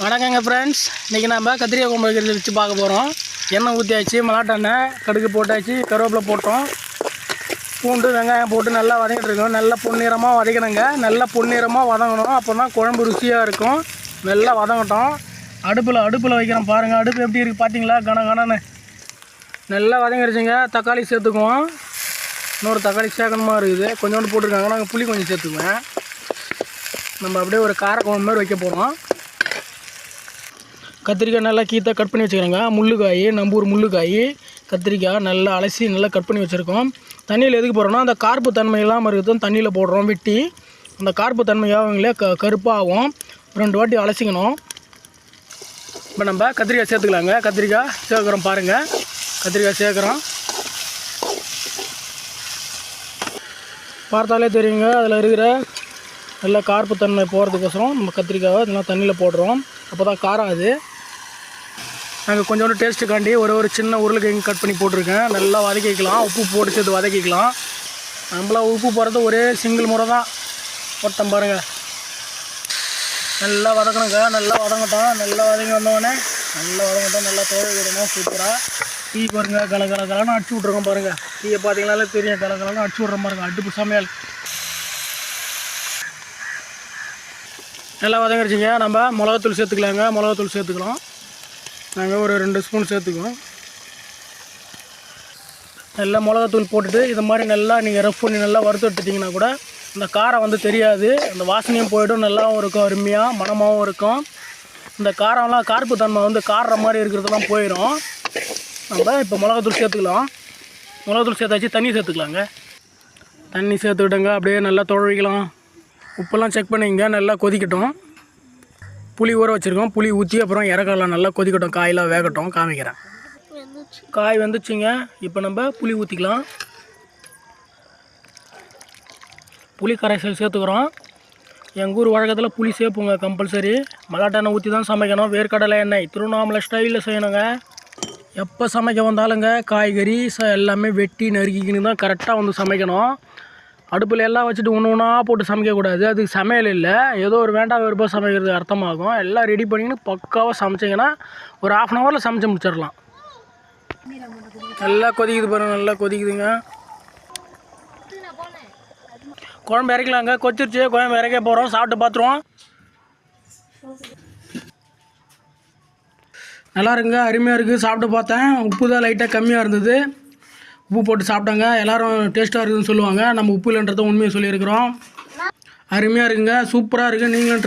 வணக்கங்க ஃப்ரெண்ட்ஸ். இன்றைக்கி நம்ம கத்திரிக்காய் குழம்பு வைக்கிறது வச்சு பார்க்க போகிறோம். எண்ணெய் ஊற்றியாச்சு, மலாட்டெண்ணெய், கடுகு போட்டாச்சு, கருவேப்பிலை போட்டோம், பூண்டு வெங்காயம் போட்டு நல்லா வதங்கிட்டு இருக்கோம். நல்லா பொன்னிறமாக வதக்கணுங்க. நல்லா பொன்னிறமாக வதங்கணும், அப்போ தான் குழம்பு ருசியாக இருக்கும். நல்லா வதங்கட்டும். அடுப்பில் வைக்கிறோம் பாருங்கள். அடுப்பு எப்படி இருக்குது பார்த்தீங்களா? கனன்னு நல்லா வதங்கிடுச்சுங்க. தக்காளி சேர்த்துக்குவோம். இன்னொரு தக்காளி சேர்க்கணுமா இருக்குது, கொஞ்சோண்டு போட்டிருக்காங்க. நாங்கள் புளி கொஞ்சம் சேர்த்துக்குவேன். நம்ம அப்படியே ஒரு காரக்குழம்பு மாதிரி வைக்க போகிறோம். கத்திரிக்காய் நல்லா கீற்ற கட் பண்ணி வச்சுக்கிறோங்க. முள்ளுக்காய், நம்பூர் முள்ளுக்காய், கத்திரிக்காய் நல்லா அலசி நல்லா கட் பண்ணி வச்சுருக்கோம். தண்ணியில் எதுக்கு போடுறோன்னா அந்த கார்ப்பு தன்மை இல்லாமல் இருக்கிறதும் தண்ணியில் போடுறோம். வெட்டி அந்த கார்ப்பு தன்மையாகவங்களே கருப்பாகும். 2 வாட்டி அலசிக்கணும். இப்போ நம்ம கத்திரிக்காய் சேர்த்துக்கலாங்க. கத்திரிக்காய் சேர்க்குறோம் பாருங்கள். கத்திரிக்காய் சேர்க்குறோம். பார்த்தாலே தெரியுங்க, அதில் இருக்கிற நல்லா கார்ப்பு தன்மை போகிறதுக்கோசரம் நம்ம கத்திரிக்காயை இதெல்லாம் தண்ணியில் போடுறோம். அப்போ தான் காரம். அது நாங்கள் கொஞ்சோண்டு டேஸ்ட்டுக்காண்டி ஒரு சின்ன உருளைக்கிழங்கு கட் பண்ணி போட்டிருக்கேன். நல்லா வதக்கிக்கலாம். உப்பு போட்டு சேர்த்து வதக்கிக்கலாம். நம்மளாம் உப்பு போடுறது ஒரே சிங்கிள் முறை தான் போட்டோம் பாருங்கள். நல்லா வதக்கணுங்க. நல்லா வதங்கட்டும். நல்லா வதங்கி வந்தோடனே நல்லா துவைய விடணும். சூப்பராக டீ பாருங்க, கலகலன்னு அடிச்சு விட்ருக்கோம் பாருங்கள். டீயை பார்த்தீங்கனாலே தெரியும், கலகலன்னு அடிச்சு விட்ற பாருங்கள். அடுப்பு சமையல் நல்லா வதங்கிடுச்சிங்க. நம்ம மிளகாத்தூள் சேர்த்துக்கலாங்க. மிளகாத்தூள் சேர்த்துக்கலாம். நாங்கள் ஒரு 2 ஸ்பூன் சேர்த்துக்குவோம். நல்லா மிளகாத்தூள் போட்டுட்டு இது மாதிரி நல்லா நீங்கள் ரஃப் பண்ணி நல்லா வறுத்து எடுத்துட்டிங்கன்னா கூட இந்த காரம் தெரியாது. அந்த வாசனையும் போய்டும். நல்லாவும் இருக்கும், அருமையாக மணமாகவும் இருக்கும். இந்த காரம்லாம் கார்ப்பு தன்மை காடுற மாதிரி இருக்கிறதெல்லாம் போயிடும். நம்ம இப்போ மிளகாத்தூள் சேர்த்துக்கலாம். மிளகாத்தூள் சேர்த்தாச்சு. தண்ணி சேர்த்துக்கலாங்க. தண்ணி சேர்த்துக்கிட்டோங்க. அப்படியே நல்லா துழவிக்கலாம். உப்பெல்லாம் செக் பண்ணிங்க. நல்லா கொதிக்கட்டும். புளி ஊற வச்சுருக்கோம். புளி ஊற்றி அப்புறம் இறக்கலாம். நல்லா கொதிக்கட்டும். காயெல்லாம் வேகட்டும். காமிக்கிறேன். காய் வந்துச்சுங்க. இப்போ நம்ம புளி ஊற்றிக்கலாம். புளி கரைசல் சேர்த்துக்கிறோம். எங்கள் ஊர் வழக்கத்தில் புளி சேர்ப்புங்க கம்பல்சரி. மலாட்டெண்ணெய் ஊற்றி தான் சமைக்கணும். வேர்க்கடலை எண்ணெய் திருவண்ணாமலை ஸ்டைலில் செய்யணுங்க. எப்போ சமைக்க வந்தாலுங்க காய்கறி எல்லாமே வெட்டி நறுக்கிக்கின்னு தான் கரெக்டாக சமைக்கணும். அடுப்பில் எல்லாம் வச்சுட்டு ஒன்றா போட்டு சமைக்கக்கூடாது. அது சமையல் இல்லை. ஏதோ ஒரு வேண்டாம் வெறுப்பாக சமைக்கிறதுக்கு அர்த்தமாகும். எல்லாம் ரெடி பண்ணிக்கின்னு பக்காவாக சமைச்சிங்கன்னா ஒரு 1/2 ஹவரில் சமைச்சு முடிச்சிடலாம். நல்லா கொதிக்குது பாருங்கள். நல்லா கொதிக்குதுங்க. குழம்பு இறக்கலாங்க. கொச்சிருச்சு. குழம்பு இறக்க போகிறோம். சாப்பிட்டு பார்த்துருவோம். நல்லா இருக்குங்க. அருமையாக இருக்குது. சாப்பிட்டு பார்த்தேன். உப்பு தான் லைட்டாக கம்மியாக இருந்தது. உப்பு போட்டு சாப்பிட்டாங்க. எல்லோரும் டேஸ்ட்டாக இருக்குதுன்னு சொல்லுவாங்க. நம்ம உப்பு இல்லைன்றதை உண்மையை சொல்லியிருக்கிறோம். அருமையாக இருக்குங்க. சூப்பராக இருக்குது. நீங்களும்